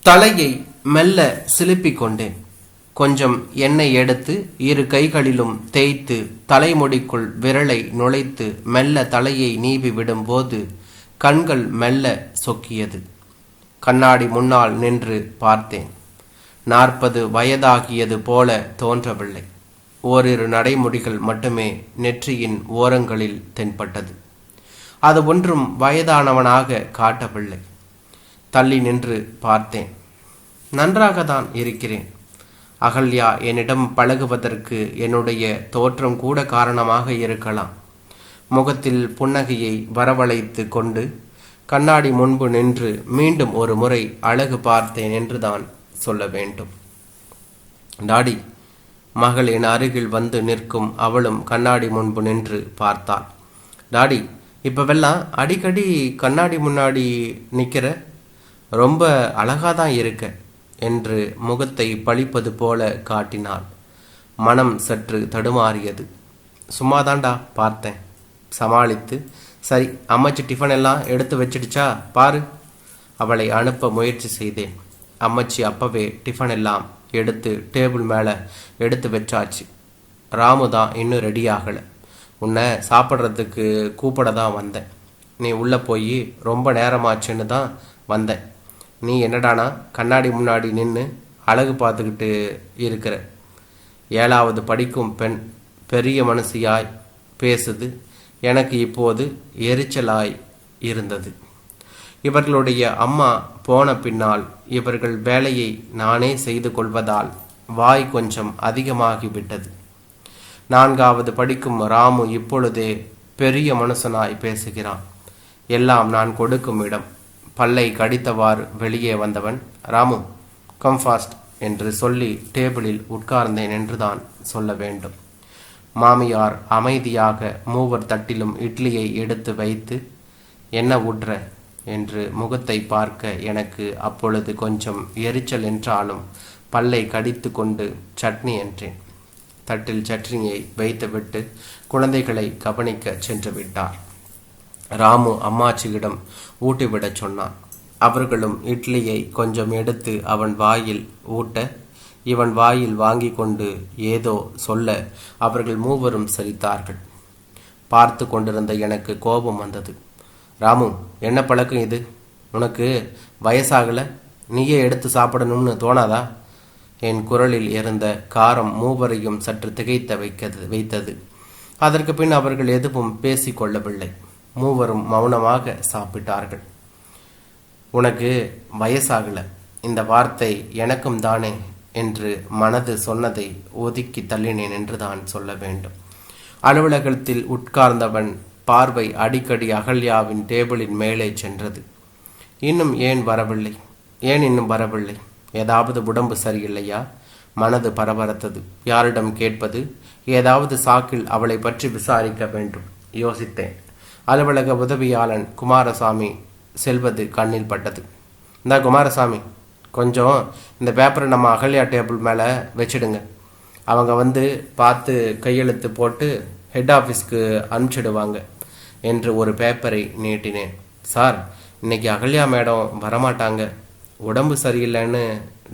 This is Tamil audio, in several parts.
தலையை மெல்ல சிலுப்பிக் கொண்டேன். கொஞ்சம் எண்ணெய் எடுத்து இரு கைகளிலும் தேய்த்து தலைமுடிக்குள் விரலை நுழைத்து மெல்ல தலையை நீவி விடும்போது கண்கள் மெல்ல சொக்கியது. கண்ணாடி முன்னால் நின்று பார்த்தேன். 40 வயதாகியது போல தோன்றவில்லை. ஓரிரு நடைமுடிகள் மட்டுமே நெற்றியின் ஓரங்களில் தென்பட்டது. அது ஒன்றும் வயதானவனாக காட்டவில்லை. தள்ளி நின்று பார்த்தேன். நன்றாகத்தான் இருக்கிறேன். அகல்யா என்னிடம் பழகுவதற்கு என்னுடைய தோற்றம் கூட காரணமாக இருக்கலாம். முகத்தில் புன்னகையை வரவழைத்து கொண்டு கண்ணாடி முன்பு நின்று மீண்டும் ஒரு முறை அழகு பார்த்தேன் என்றுதான் சொல்ல வேண்டும். டாடி, மகள் என் அருகில் வந்து நிற்கும் அவளும் கண்ணாடி முன்பு நின்று பார்த்தாள். டாடி, இப்பவெல்லாம் அடிக்கடி கண்ணாடி முன்னாடி நிற்கிற, ரொம்ப அழகாதான் இருக்க என்று முகத்தை பழிப்பது போல காட்டினாள். மனம் சற்று தடுமாறியது. சும்மாதாண்டா பார்த்தேன் சமாளித்து. சரி, அம்மாச்சி டிஃபன் எல்லாம் எடுத்து வச்சிடுச்சா பாரு. அவளை அனுப்ப முயற்சி செய்தேன். அம்மச்சி அப்பவே டிஃபன் எல்லாம் எடுத்து டேபிள் மேலே எடுத்து வச்சாச்சு. ராமு தான் இன்னும் ரெடி ஆகலை. உன்னை சாப்பிட்றதுக்கு கூப்பிட தான் வந்தேன். நீ உள்ளே போய் ரொம்ப நேரமாச்சுன்னு தான் வந்தேன். நீ என்னடானா கண்ணாடி முன்னாடி நின்று அழகு பார்த்துக்கிட்டு இருக்கிற. 7வது படிக்கும் பெண் பெரிய மனுஷியாய் பேசுது. எனக்கு இப்போது எரிச்சலாய் இருந்தது. இவர்களுடைய அம்மா போன பின்னால் இவர்கள் வேலையை நானே செய்து கொள்வதால் வாய் கொஞ்சம் அதிகமாகிவிட்டது. 4வது படிக்கும் ராமு இப்பொழுதே பெரிய மனுஷனாய் பேசுகிறான். எல்லாம் நான் கொடுக்கும் இடம். பல்லை கடித்தவாறு வெளியே வந்தவன், ராமு கம் ஃபாஸ்ட் என்று சொல்லி டேபிளில் உட்கார்ந்தேன் என்றுதான் சொல்ல வேண்டும். மாமியார் அமைதியாக மூவர் தட்டிலும் இட்லியை எடுத்து வைத்து, என்ன ஊற்ற என்று முகத்தை பார்க்க எனக்கு அப்பொழுது கொஞ்சம் எரிச்சல் என்றாலும் பல்லை கடித்து கொண்டு சட்னி என்றேன். தட்டில் சட்னியை வைத்துவிட்டு குழந்தைகளை கவனிக்க சென்று விட்டார். ராமு அம்மாச்சியிடம் ஊட்டிவிடச் சொன்னான். அவர்களும் இட்லியை கொஞ்சம் எடுத்து அவன் வாயில் ஊட்ட இவன் வாயில் வாங்கி கொண்டு ஏதோ சொல்ல அவர்கள் மூவரும் சிரித்தார்கள். பார்த்து கொண்டிருந்த எனக்கு கோபம் வந்தது. ராமு, என்ன பழக்கம் இது? உனக்கு வயசாகலை? நீயே எடுத்து சாப்பிடணும்னு தோணாதா? என் குரலில் இருந்த காரம் மூவரையும் சற்று திகைத்த வைத்தது. அதற்கு பின் அவர்கள் எதுவும் பேசிக்கொள்ளவில்லை. மூவரும் மௌனமாக சாப்பிட்டார்கள். உனக்கு வயசாகலை, இந்த வார்த்தை எனக்கும் தானே என்று மனது சொன்னதை ஒதுக்கி தள்ளினேன் என்றுதான் சொல்ல வேண்டும். அலுவலகத்தில் உட்கார்ந்தவன் பார்வை அடிக்கடி அகல்யாவின் டேபிளின் மேலே சென்றது. இன்னும் இன்னும் வரவில்லை? ஏதாவது உடம்பு சரியில்லையா? மனது பரபரத்தது. யாரிடம் கேட்பது? ஏதாவது சாக்கில் அவளை பற்றி விசாரிக்க வேண்டும் யோசித்தேன். அலுவலக உதவியாளன் குமாரசாமி செல்வது கண்ணில் பட்டது. இந்த குமாரசாமி, கொஞ்சம் இந்த பேப்பரை நம்ம அகல்யா டேபிள் மேலே வச்சிடுங்க. அவங்க வந்து பார்த்து கையெழுத்து போட்டு ஹெட் ஆஃபீஸ்க்கு அனுப்பிச்சிடுவாங்க என்று ஒரு பேப்பரை நீட்டினேன். சார், இன்னைக்கு அகல்யா மேடம் வரமாட்டாங்க. உடம்பு சரியில்லைன்னு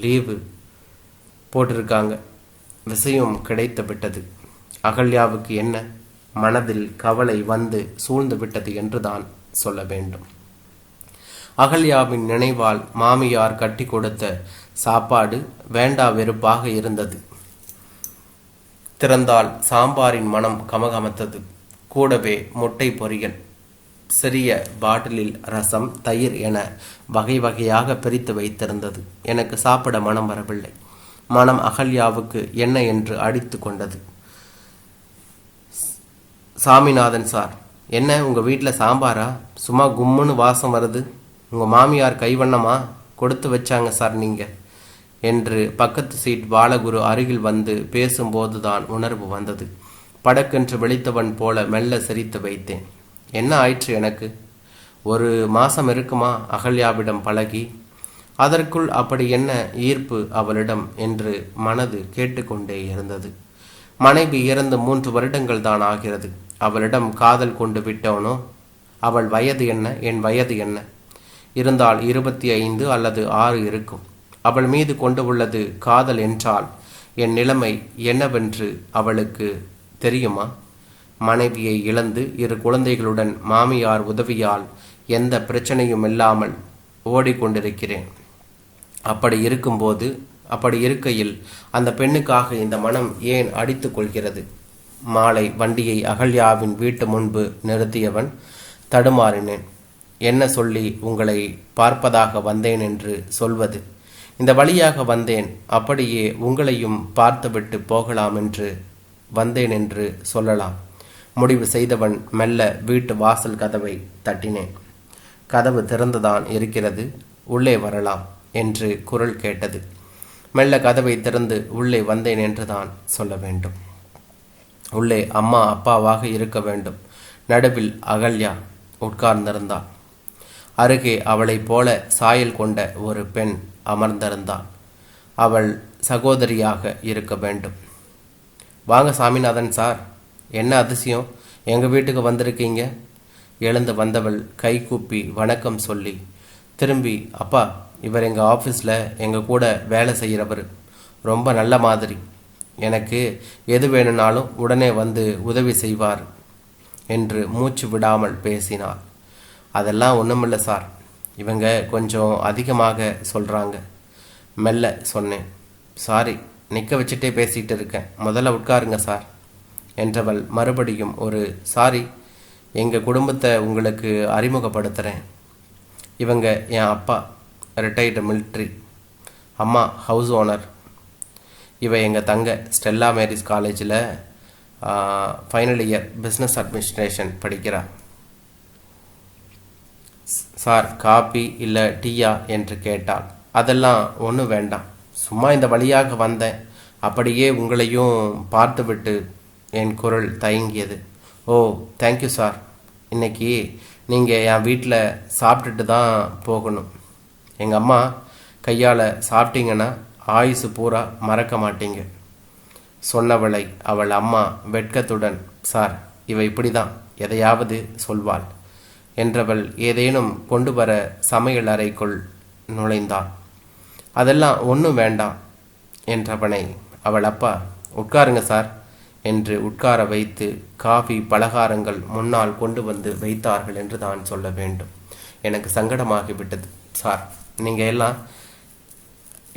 லீவு போட்டிருக்காங்க. விஷயம் கிடைத்து விட்டது. அகல்யாவுக்கு என்ன? மனதில் கவலை வந்து சூழ்ந்து விட்டது என்றுதான் சொல்ல வேண்டும். அகல்யாவின் நினைவால் மாமியார் கட்டி கொடுத்த சாப்பாடு வேண்டா வெறுப்பாக இருந்தது. திறந்தால் சாம்பாரின் மனம் கமகமத்தது. கூடவே முட்டை பொரியல், சிறிய பாட்டிலில் ரசம், தயிர் என வகை வகையாக பிரித்து வைத்திருந்தது. எனக்கு சாப்பிட மனம் வரவில்லை. மனம் அகல்யாவுக்கு என்ன என்று அடித்து கொண்டது. சாமிநாதன் சார், என்ன உங்கள் வீட்டில் சாம்பாரா? சும்மா கும்முன்னு வாசம் வருது. உங்கள் மாமியார் கைவண்ணமா கொடுத்து வச்சாங்க சார் நீங்கள் என்று பக்கத்து சீட் பாலகுரு அருகில் வந்து பேசும்போதுதான் உணர்வு வந்தது. படக்கென்று விழித்தவன் போல மெல்ல சிரித்து வைத்தேன். என்ன ஆயிற்று எனக்கு? 1 மாசம் இருக்குமா அகல்யாவிடம் பழகி? அதற்குள் அப்படி என்ன ஈர்ப்பு அவளிடம் என்று மனது கேட்டுக்கொண்டே இருந்தது. மனைவி இறந்து 3 வருடங்கள் தான் ஆகிறது. அவளிடம் காதல் கொண்டு விட்டவனோ? அவள் வயது என்ன, என் வயது என்ன? இருந்தால் 25 அல்லது 6 இருக்கும். அவள் மீது கொண்டு உள்ளது காதல் என்றால் என் நிலைமை என்னவென்று அவளுக்கு தெரியுமா? மனைவியை இழந்து 2 குழந்தைகளுடன் மாமியார் உதவியால் எந்த பிரச்சனையும் இல்லாமல் ஓடிக்கொண்டிருக்கிறேன். அப்படி இருக்கையில் அந்த பெண்ணுக்காக இந்த மனம் ஏன் அடித்து கொள்கிறது? மாலை வண்டியை அகல்யாவின் வீட்டு முன்பு நிறுத்தியவன் தடுமாறினேன். என்ன சொல்லி உங்களை பார்ப்பதாக வந்தேன் என்று சொல்வது? இந்த வழியாக வந்தேன், அப்படியே உங்களையும் பார்த்துவிட்டு போகலாம் என்று வந்தேன் என்று சொல்லலாம். முடிவு செய்தவன் மெல்ல வீட்டு வாசல் கதவை தட்டினேன். கதவு திறந்துதான் இருக்கிறது, உள்ளே வரலாம் என்று குரல் கேட்டது. மெல்ல கதவை திறந்து உள்ளே வந்தேன் என்று தான் சொல்ல வேண்டும். உள்ளே அம்மா அப்பாவாக இருக்க வேண்டும். நடுவில் அகல்யா உட்கார்ந்திருந்தாள். அருகே அவளைப் போல சாயல் கொண்ட ஒரு பெண் அமர்ந்திருந்தாள். அவள் சகோதரியாக இருக்க வேண்டும். வாங்க சாமிநாதன் சார், என்ன அதிசயம், எங்கள் வீட்டுக்கு வந்திருக்கீங்க? எழுந்து வந்தவள் கை கூப்பி வணக்கம் சொல்லி திரும்பி, அப்பா, இவர் எங்கள் ஆஃபீஸில் எங்கள் கூட வேலை செய்கிறவர், ரொம்ப நல்ல மாதிரி, எனக்கு எது வேணும்னாலும் உடனே வந்து உதவி செய்வார் என்று மூச்சு விடாமல் பேசினார். அதெல்லாம் ஒன்றுமில்லை சார், இவங்க கொஞ்சம் அதிகமாக சொல்கிறாங்க. மெல்ல சொன்னேன். சாரி, நிற்க வச்சுட்டே பேசிகிட்டு இருக்கேன், முதல்ல உட்காருங்க சார் என்றவள் மறுபடியும் ஒரு சாரி, எங்கள் குடும்பத்தை உங்களுக்கு அறிமுகப்படுத்துகிறேன். இவங்க என் அப்பா, ரிட்டையர்டு மிலிட்ரி. அம்மா ஹவுஸ் ஓனர். இவ எங்கள் தங்க, ஸ்டெல்லா மேரிஸ் காலேஜில் ஃபைனல் இயர் பிஸ்னஸ் அட்மினிஸ்ட்ரேஷன் படிக்கிறார். சார், காபி இல்லை டீயா என்று கேட்டாள். அதெல்லாம் ஒன்றும் வேண்டாம், சும்மா இந்த வழியாக வந்தேன், அப்படியே உங்களையும் பார்த்துவிட்டு. என் குரல் தயங்கியது. ஓ, தேங்க்யூ சார், இன்னைக்கு நீங்கள் என் வீட்டில் சாப்பிட்டுட்டு தான் போகணும். எங்கள் அம்மா கையால் சாப்பிட்டீங்கன்னா ஆயுசு பூரா மறக்க மாட்டீங்க சொன்னவளை அவள் அம்மா வெட்கத்துடன், சார், இவ இப்படி தான் எதையாவது சொல்வாள் என்றவள் ஏதேனும் கொண்டு வர சமையல் அறைக்குள் நுழைந்தாள். அதெல்லாம் ஒன்றும் வேண்டாம் என்றவனை அவள் அப்பா, உட்காருங்க சார் என்று உட்கார வைத்து காஃபி பலகாரங்கள் முன்னால் கொண்டு வந்து வைத்தார்கள் என்று தான் சொல்ல வேண்டும். எனக்கு சங்கடமாகிவிட்டது. சார், நீங்கள் எல்லாம்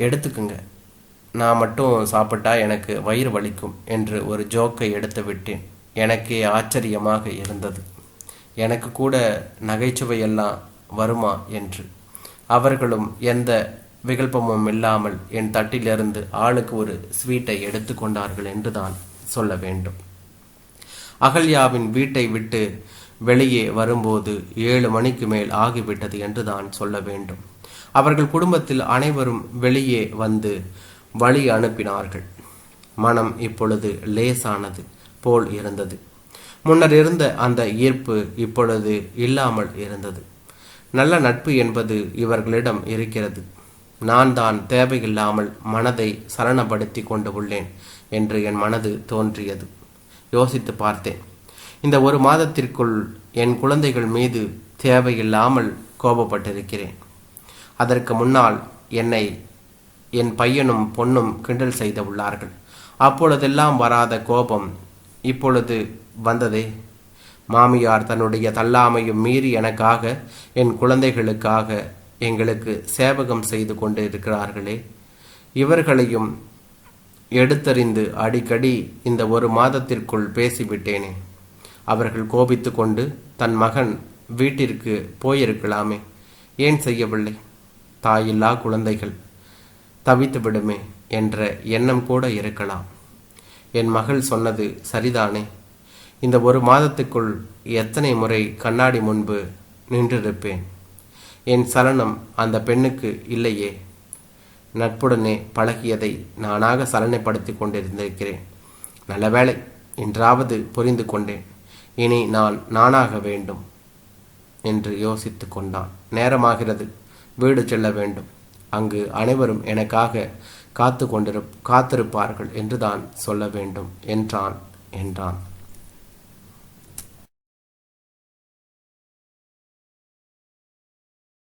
எடுத்துக்குங்க, நான் மட்டும் சாப்பிட்டா எனக்கு வயிறு வலிக்கும் என்று ஒரு ஜோக்கை எடுத்து விட்டேன். எனக்கே ஆச்சரியமாக இருந்தது. எனக்கு கூட நகைச்சுவையெல்லாம் வருமா என்று. அவர்களும் எந்த விகல்பமும் இல்லாமல் என் தட்டிலிருந்து ஆளுக்கு ஒரு ஸ்வீட்டை எடுத்து கொண்டார்கள் என்று தான் சொல்ல வேண்டும். அகல்யாவின் வீட்டை விட்டு வெளியே வரும்போது 7 மணிக்கு மேல் ஆகிவிட்டது என்று தான் சொல்ல வேண்டும். அவர்கள் குடும்பத்தில் அனைவரும் வெளியே வந்து வழி அனுப்பினார்கள். மனம் இப்பொழுது லேசானது போல் இருந்தது. முன்னர் இருந்த அந்த ஈர்ப்பு இப்பொழுது இல்லாமல் இருந்தது. நல்ல நட்பு என்பது இவர்களிடம் இருக்கிறது. நான் தான் தேவையில்லாமல் மனதை சலனப்படுத்தி கொண்டு உள்ளேன் என்று என் மனது தோன்றியது. யோசித்து பார்த்தேன். இந்த 1 மாதத்திற்குள் என் குழந்தைகள் மீது தேவையில்லாமல் கோபப்பட்டிருக்கிறேன். அதற்கு முன்னால் என்னை என் பையனும் பொண்ணும் கிண்டல் செய்து உள்ளார்கள். அப்பொழுதெல்லாம் வராத கோபம் இப்பொழுது வந்ததே. மாமியார் தன்னுடைய தள்ளாமையும் மீறி எனக்காக, என் குழந்தைகளுக்காக எங்களுக்கு சேவகம் செய்து கொண்டு இருக்கிறார்களே, இவர்களையும் எடுத்தறிந்து அடிக்கடி இந்த 1 மாதத்திற்குள் பேசிவிட்டேனே. அவர்கள் கோபித்து கொண்டு தன் மகன் வீட்டிற்கு போயிருக்கலாமே, ஏன் செய்யவில்லை? தாயில்லா குழந்தைகள் தவித்து விடுமே என்ற எண்ணம் கூட இருக்கலாம். என் மகள் சொன்னது சரிதானே. இந்த 1 மாதத்துக்குள் எத்தனை முறை கண்ணாடி முன்பு நின்றிருப்பேன். என் சலனம் அந்த பெண்ணுக்கு இல்லையே. நட்புடனே பழகியதை நானாக சலனைப்படுத்தி கொண்டிருந்திருக்கிறேன். நல்ல வேளை, என்றாவது புரிந்து கொண்டேன். இனி நான் நானாக வேண்டும் என்று யோசித்து கொண்டான். நேரமாகிறது, வீடு செல்ல வேண்டும். அங்கு அனைவரும் எனக்காக காத்திருப்பார்கள் என்று தான் சொல்ல வேண்டும் என்றான்.